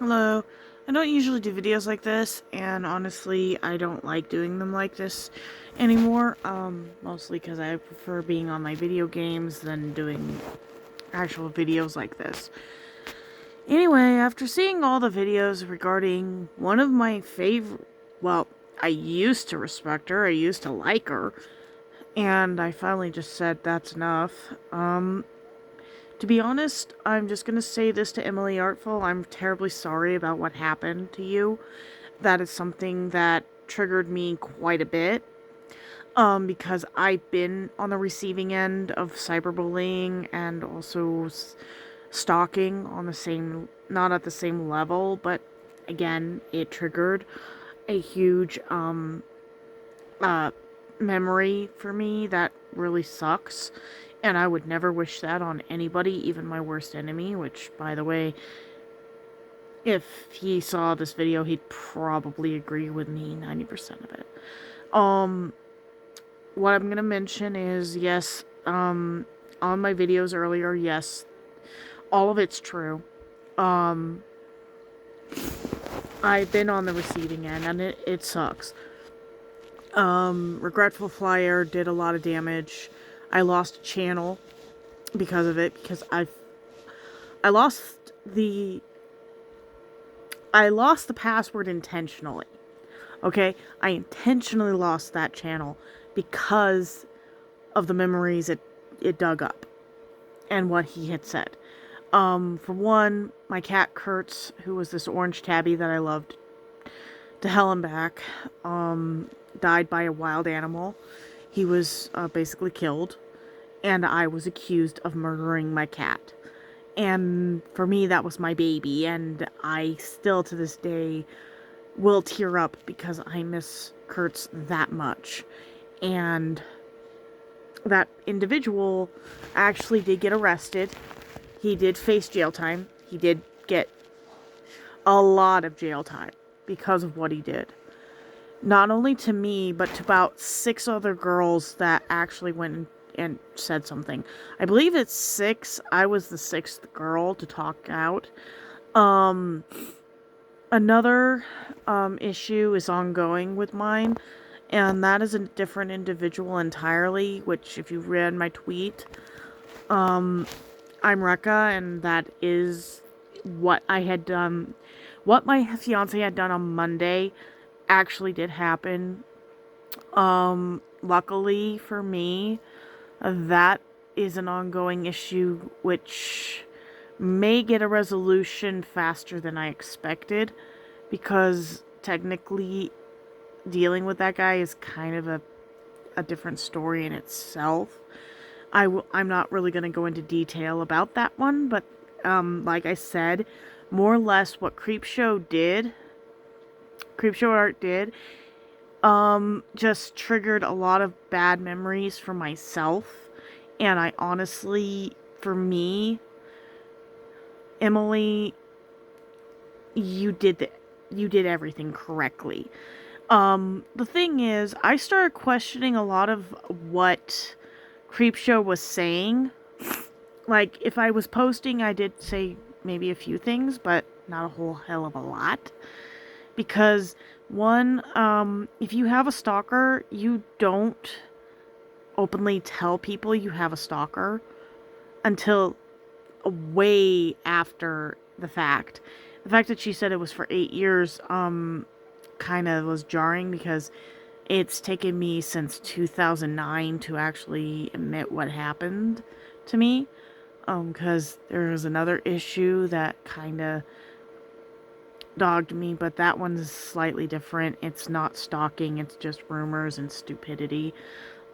Hello. I don't usually do videos like this, and honestly, I don't like doing them like this anymore. Mostly because I prefer being on my video games than doing actual videos like this. Anyway, after seeing all the videos regarding one of my favorite, well, I used to respect her, I used to like her, and I finally just said that's enough. To be honest, I'm just gonna say this to Emily Artful. I'm terribly sorry about what happened to you. That is something that triggered me quite a bit. Because I've been on the receiving end of cyberbullying and also stalking on the same, not at the same level, but again, it triggered a huge, uh, memory for me that really sucks. And I would never wish that on anybody, even my worst enemy, which, by the way, if he saw this video, he'd probably agree with me 90% of it. Um, what I'm gonna mention is, yes, on my videos earlier, yes, all of it's true. Um, I've been on the receiving end, and it sucks. Regretful Flyer did a lot of damage. I lost a channel because of it, because I lost the I lost the password intentionally. Okay? I intentionally lost that channel because of the memories it dug up and what he had said. For one, my cat Kurtz, who was this orange tabby that I loved to hell and back, died by a wild animal. He was basically killed, and I was accused of murdering my cat. And for me, that was my baby, and I still to this day will tear up because I miss Kurtz that much. And that individual actually did get arrested. He did face jail time. He did get a lot of jail time because of what he did. Not only to me, but to about 6 other girls that actually went and said something. I believe it's 6. I was the 6th girl to talk out. Um, Another issue is ongoing with mine, and that is a different individual entirely, which if you read my tweet, I'm Rekka, and that is what I had done. What my fiance had done on Monday actually did happen. Luckily for me, that is an ongoing issue which may get a resolution faster than I expected, because technically dealing with that guy is kind of a different story in itself. I'm not really going to go into detail about that one, but like I said, more or less what CreepShow Art did, just triggered a lot of bad memories for myself. And I honestly, for me, Emily, you did everything correctly. The thing is, I started questioning a lot of what Creepshow was saying. Like, if I was posting, I did say maybe a few things, but not a whole hell of a lot. Because, one, if you have a stalker, you don't openly tell people you have a stalker until way after the fact. The fact that she said it was for 8 years, kind of was jarring, because it's taken me since 2009 to actually admit what happened to me. Because there was another issue that kind of dogged me, but that one's slightly different. It's not stalking, it's just rumors and stupidity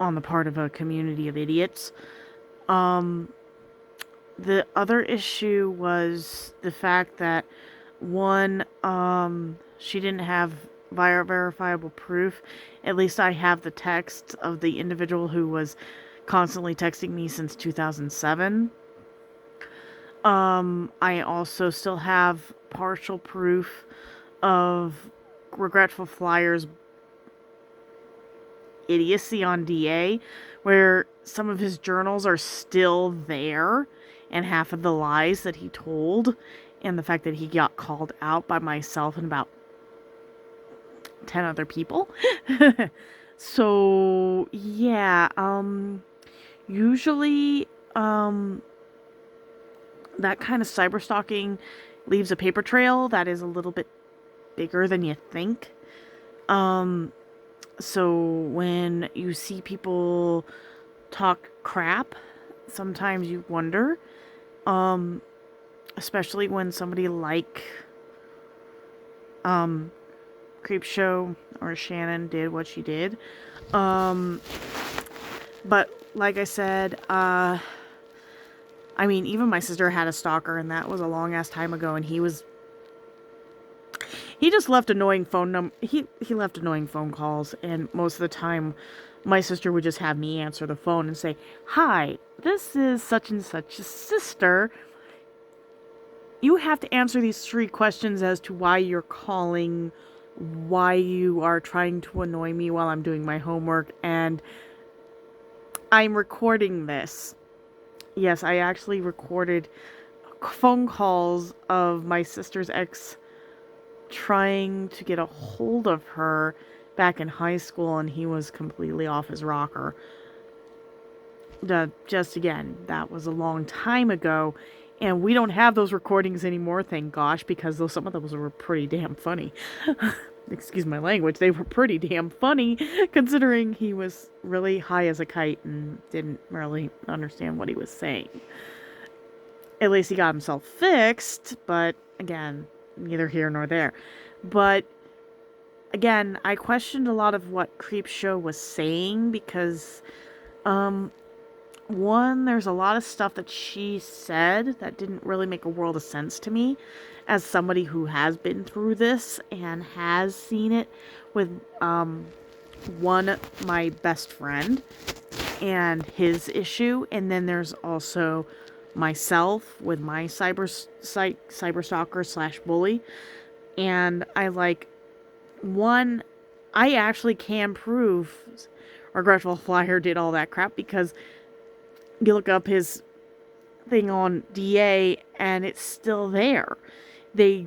on the part of a community of idiots. Um, the other issue was the fact that, one, she didn't have verifiable proof. At least I have the text of the individual who was constantly texting me since 2007. I also still have partial proof of Regretful Flyer's idiocy on DA, where some of his journals are still there, and half of the lies that he told. and the fact that he got called out by myself and about 10 other people. So, yeah, usually, that kind of cyber stalking leaves a paper trail that is a little bit bigger than you think. So when you see people talk crap, sometimes you wonder, especially when somebody like CreepShow or Shannon did what she did. But like I said, I mean, even my sister had a stalker, and that was a long ass time ago, and he just left annoying he left annoying phone calls, and most of the time my sister would just have me answer the phone and say, "Hi, this is such and such a sister. You have to answer these 3 questions as to why you're calling, why you are trying to annoy me while I'm doing my homework, and I'm recording this." Yes, I actually recorded phone calls of my sister's ex trying to get a hold of her back in high school, and he was completely off his rocker. Just again, that was a long time ago, and we don't have those recordings anymore, thank gosh, because some of those were pretty damn funny. Excuse my language, they were pretty damn funny, considering he was really high as a kite and didn't really understand what he was saying. At least he got himself fixed, but again, neither here nor there. But again, I questioned a lot of what CreepShow was saying because, one, there's a lot of stuff that she said that didn't really make a world of sense to me as somebody who has been through this and has seen it with, one, my best friend and his issue, and then there's also myself with my cyber stalker / bully. And I I actually can prove Regretful Flyer did all that crap, because you look up his thing on DA and it's still there. They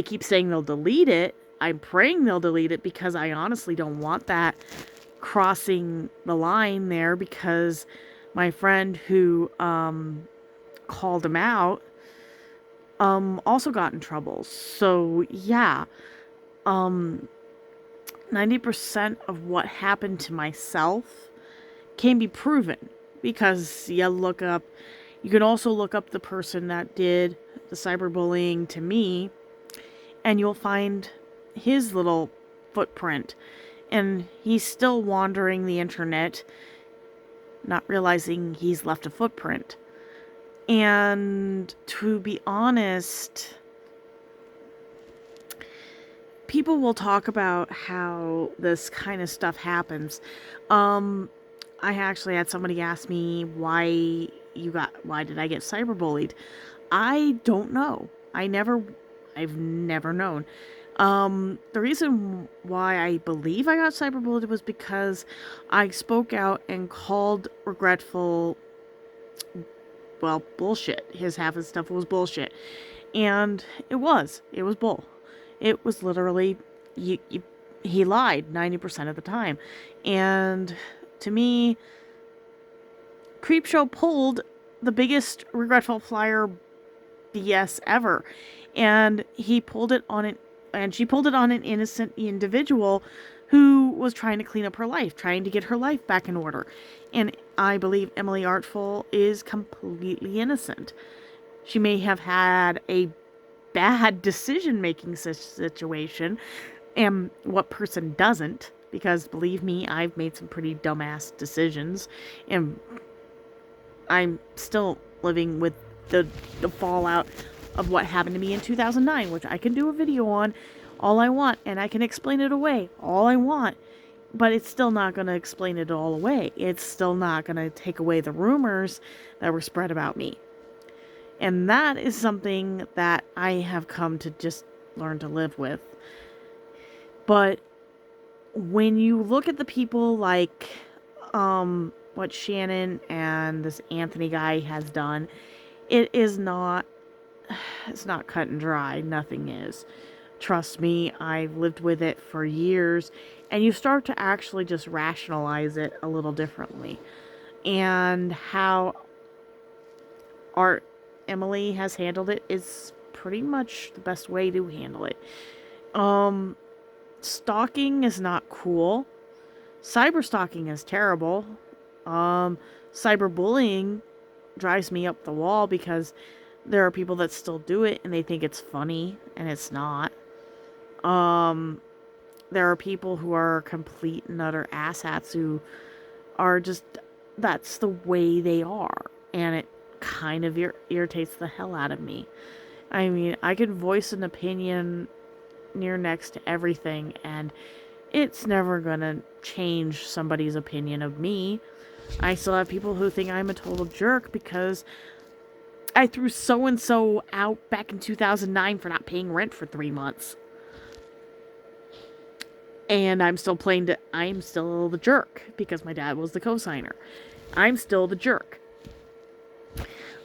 keep saying they'll delete it. I'm praying they'll delete it, because I honestly don't want that crossing the line there, because my friend who called him out also got in trouble. So yeah, 90% of what happened to myself can be proven, because you can also look up the person that did the cyberbullying to me, and you'll find his little footprint, and he's still wandering the internet, not realizing he's left a footprint. And to be honest, people will talk about how this kind of stuff happens. I actually had somebody ask me why did I get cyberbullied? I don't know. I've never known. The reason why I believe I got cyberbullied was because I spoke out and called Regretful, well, bullshit. Half his stuff was bullshit. And it was bull. It was literally, he lied 90% of the time. And to me, CreepShow pulled the biggest Regretful Flyer BS ever. And she pulled it on an innocent individual who was trying to clean up her life, trying to get her life back in order. And I believe Emily Artful is completely innocent. She may have had a bad decision-making situation, and what person doesn't? Because believe me, I've made some pretty dumbass decisions, and I'm still living with the fallout of what happened to me in 2009, which I can do a video on all I want, and I can explain it away all I want, but it's still not going to explain it all away. It's still not going to take away the rumors that were spread about me. And that is something that I have come to just learn to live with. But when you look at the people like what Shannon and this Anthony guy has done, it is not it's not cut and dry. Nothing is. Trust me, I've lived with it for years, and you start to actually just rationalize it a little differently. And how Art Emily has handled it is pretty much the best way to handle it. Stalking is not cool. Cyber stalking is terrible. Cyberbullying drives me up the wall because there are people that still do it and they think it's funny and it's not. There are people who are complete and utter asshats who are just, that's the way they are. And it kind of irritates the hell out of me. I mean, I could voice an opinion near next to everything, and it's never gonna change somebody's opinion of me. I still have people who think I'm a total jerk because I threw so-and-so out back in 2009 for not paying rent for 3 months. And I'm still the jerk because my dad was the co-signer. I'm still the jerk.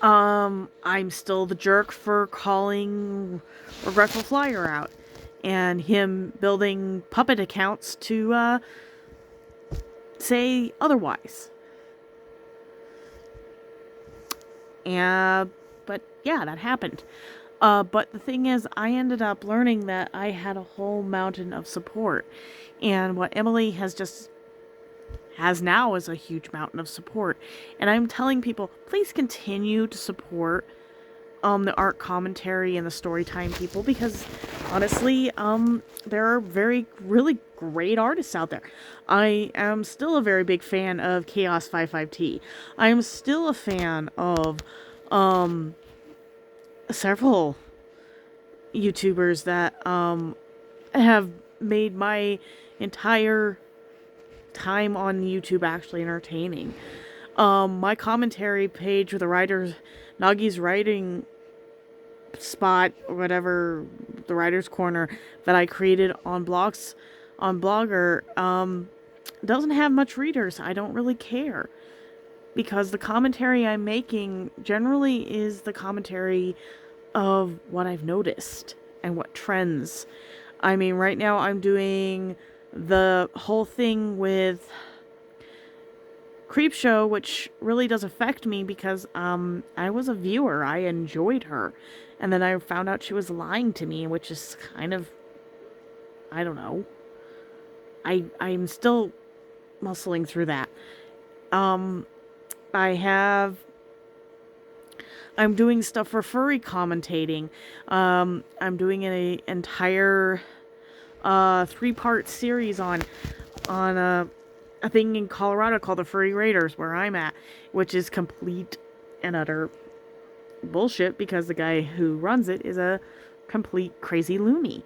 I'm still the jerk for calling Regretful Flyer out and him building puppet accounts to say otherwise. But yeah, that happened. But the thing is, I ended up learning that I had a whole mountain of support. And what Emily has now is a huge mountain of support. And I'm telling people, please continue to support the art commentary and the storytime people, because honestly, there are really great artists out there. I am still a very big fan of Chaos 55T. I am still a fan of several YouTubers that have made my entire time on YouTube actually entertaining. My commentary page with the writers, Nagi's writing spot, or whatever, the writer's corner that I created on Blogger, doesn't have much readers. I don't really care, because the commentary I'm making generally is the commentary of what I've noticed and what trends. I mean, right now I'm doing the whole thing with CreepShow, which really does affect me because I was a viewer. I enjoyed her. And then I found out she was lying to me, which is kind of, I don't know. I'm still muscling through that. I'm doing stuff for furry commentating. I'm doing an entire 3-part series on a thing in Colorado called the Furry Raiders, where I'm at, which is complete and utter bullshit because the guy who runs it is a complete crazy loony.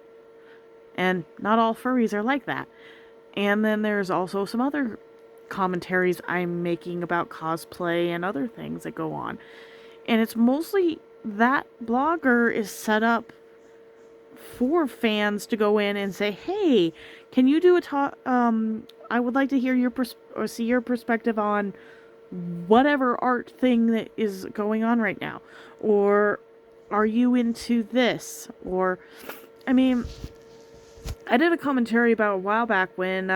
And not all furries are like that. And then there's also some other commentaries I'm making about cosplay and other things that go on. And it's mostly that blogger is set up for fans to go in and say, hey, can you do a talk? I would like to hear or see your perspective on whatever art thing that is going on right now. Or are you into this? Or, I mean, I did a commentary about a while back when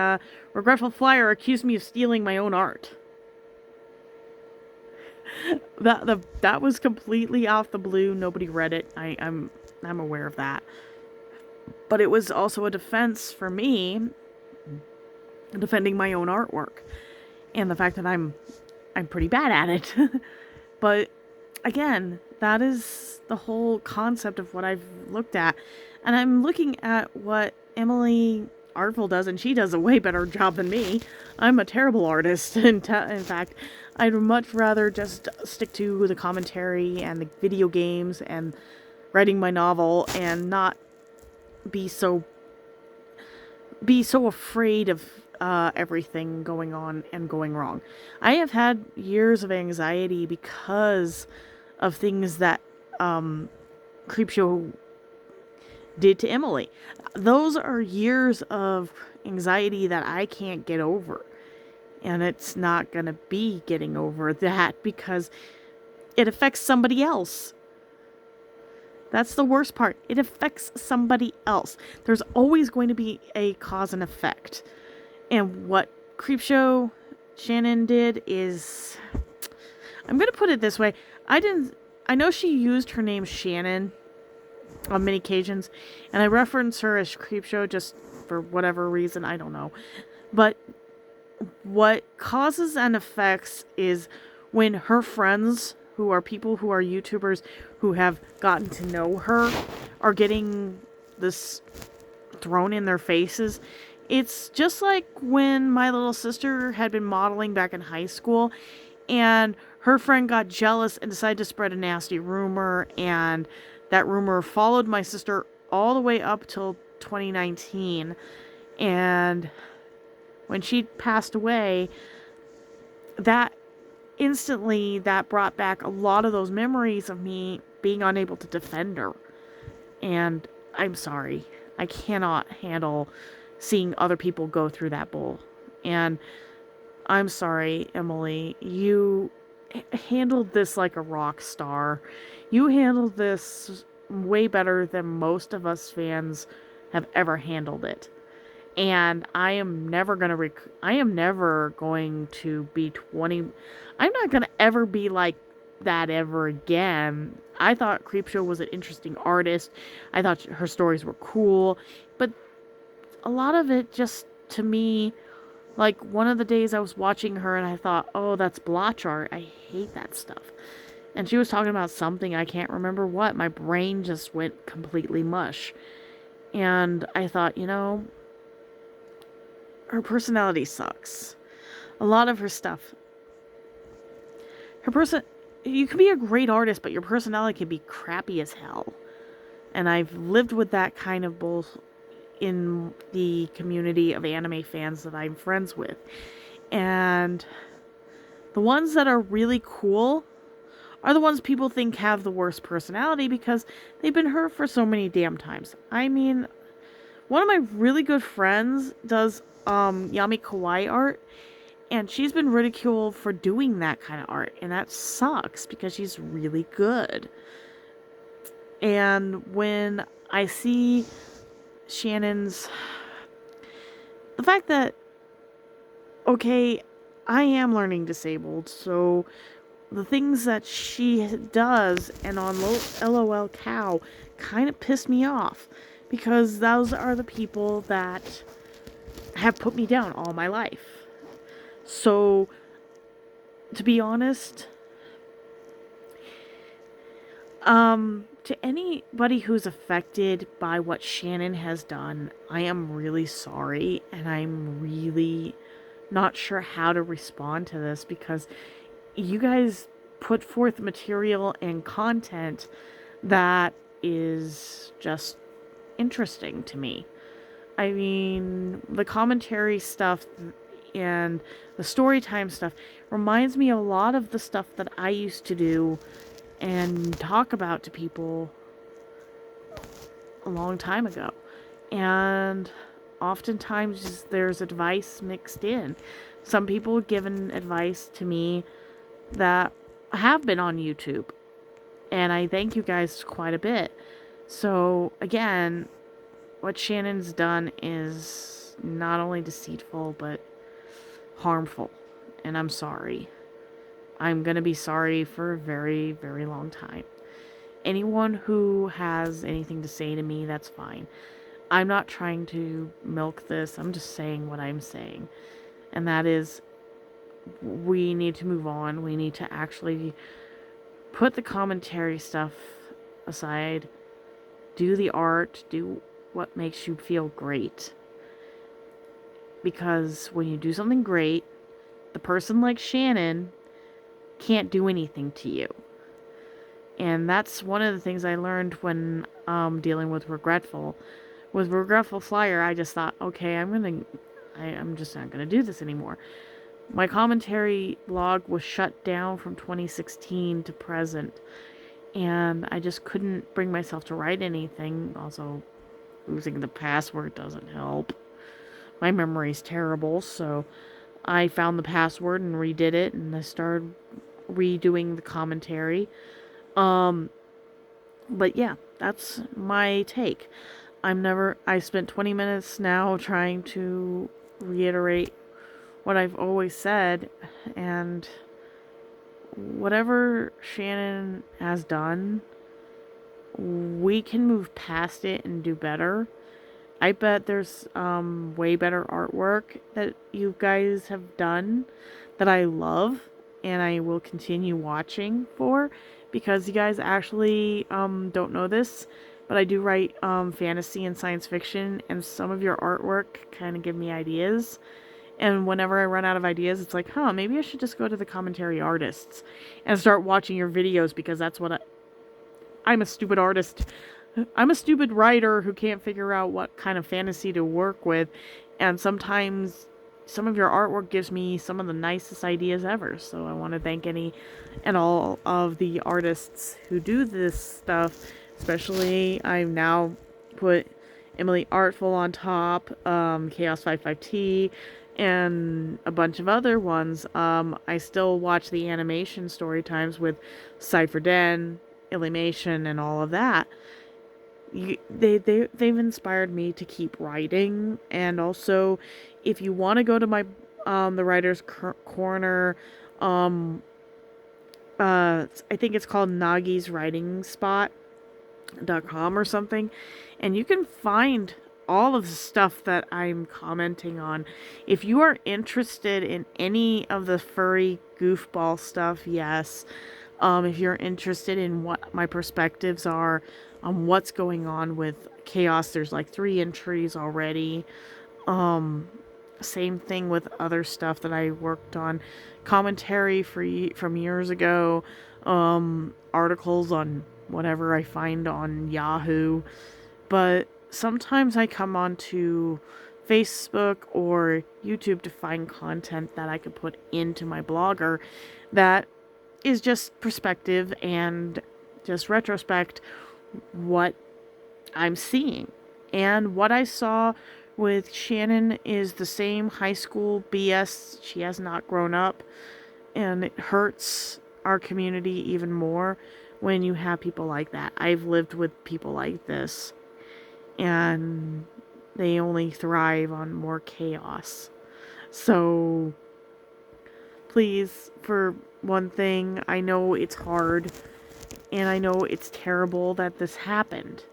Regretful Flyer accused me of stealing my own art. That was completely out the blue. Nobody read it. I'm aware of that. But it was also a defense for me, defending my own artwork, and the fact that I'm pretty bad at it. But again, that is the whole concept of what I've looked at, and I'm looking at what Emily Artful does, and she does a way better job than me. I'm a terrible artist. In fact, I'd much rather just stick to the commentary and the video games and writing my novel and not be so afraid of everything going on and going wrong. I have had years of anxiety because of things that CreepShow did to Emily. Those are years of anxiety that I can't get over. And it's not going to be getting over that because it affects somebody else. That's the worst part. It affects somebody else. There's always going to be a cause and effect. And what CreepShow Shannon did is, I'm going to put it this way. I know she used her name Shannon on many occasions, and I reference her as CreepShow just for whatever reason, I don't know. But what causes and effects is when her friends, who are people who are YouTubers who have gotten to know her, are getting this thrown in their faces. It's just like when my little sister had been modeling back in high school, and her friend got jealous and decided to spread a nasty rumor, and that rumor followed my sister all the way up till 2019. And when she passed away, that instantly that brought back a lot of those memories of me being unable to defend her. And I'm sorry. I cannot handle seeing other people go through that bull. And I'm sorry, Emily. You handled this like a rock star. You handled this way better than most of us fans have ever handled it. And I am never going to be 20. I'm not going to ever be like that ever again. I thought CreepShow was an interesting artist. I thought her stories were cool. But a lot of it just, to me, like one of the days I was watching her and I thought, oh, that's blotch art. I hate that stuff. And she was talking about something, I can't remember what. My brain just went completely mush. And I thought, her personality sucks. A lot of her stuff. You can be a great artist, but your personality can be crappy as hell. And I've lived with that kind of both in the community of anime fans that I'm friends with. And the ones that are really cool are the ones people think have the worst personality because they've been hurt for so many damn times. I mean, one of my really good friends does Yami Kawaii art, and she's been ridiculed for doing that kind of art, and that sucks because she's really good. And when I see Shannon's, the fact that, okay, I am learning disabled, so the things that she does and on LOL Cow kind of pissed me off, because those are the people that have put me down all my life. So, to be honest, to anybody who's affected by what Shannon has done, I am really sorry, and I'm really not sure how to respond to this, because you guys put forth material and content that is just interesting to me. I mean, the commentary stuff and the story time stuff reminds me a lot of the stuff that I used to do and talk about to people a long time ago. And oftentimes there's advice mixed in. Some people have given advice to me that have been on YouTube, and I thank you guys quite a bit. So again, what Shannon's done is not only deceitful, but harmful. And I'm sorry. I'm going to be sorry for a very, very long time. Anyone who has anything to say to me, that's fine. I'm not trying to milk this. I'm just saying what I'm saying. And that is, we need to move on. We need to actually put the commentary stuff aside. Do the art. Do what makes you feel great. Because when you do something great, the person like Shannon can't do anything to you. And that's one of the things I learned when dealing with Regretful. With Regretful Flyer, I just thought, okay, I'm just not gonna do this anymore. My commentary blog was shut down from 2016 to present, and I just couldn't bring myself to write anything. Also, losing the password doesn't help. My memory's terrible, so I found the password and redid it, and I started redoing the commentary. But yeah, that's my take. I spent 20 minutes now trying to reiterate what I've always said, and whatever Shannon has done, we can move past it and do better. I bet there's way better artwork that you guys have done that I love and I will continue watching for, because you guys actually don't know this, but I do write fantasy and science fiction, and some of your artwork kind of give me ideas. And whenever I run out of ideas, it's like, maybe I should just go to the commentary artists and start watching your videos, because that's what I'm a stupid artist. I'm a stupid writer who can't figure out what kind of fantasy to work with, and sometimes some of your artwork gives me some of the nicest ideas ever. So I want to thank any and all of the artists who do this stuff. Especially, I've now put Emily Artful on top, Chaos55T, and a bunch of other ones. I still watch the animation story times with Cypher Den, Illymation, and all of that. They've inspired me to keep writing. And also, if you want to go to my the writer's corner, I think it's called Nagi's Writing Spot.com or something, and you can find all of the stuff that I'm commenting on. If you are interested in any of the furry goofball stuff, yes. If you're interested in what my perspectives are on what's going on with Chaos, there's like 3 entries already. Same thing with other stuff that I worked on. Commentary from years ago. Articles on whatever I find on Yahoo. But sometimes I come onto Facebook or YouTube to find content that I could put into my blogger that is just perspective and just retrospect what I'm seeing. And what I saw with Shannon is the same high school BS. She has not grown up, and it hurts our community even more when you have people like that. I've lived with people like this, and they only thrive on more chaos. So please, for one thing, I know it's hard, and I know it's terrible that this happened.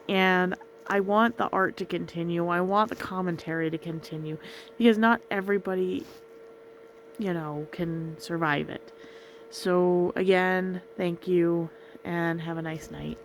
And I want the art to continue. I want the commentary to continue, because not everybody, can survive it. So again, thank you, and have a nice night.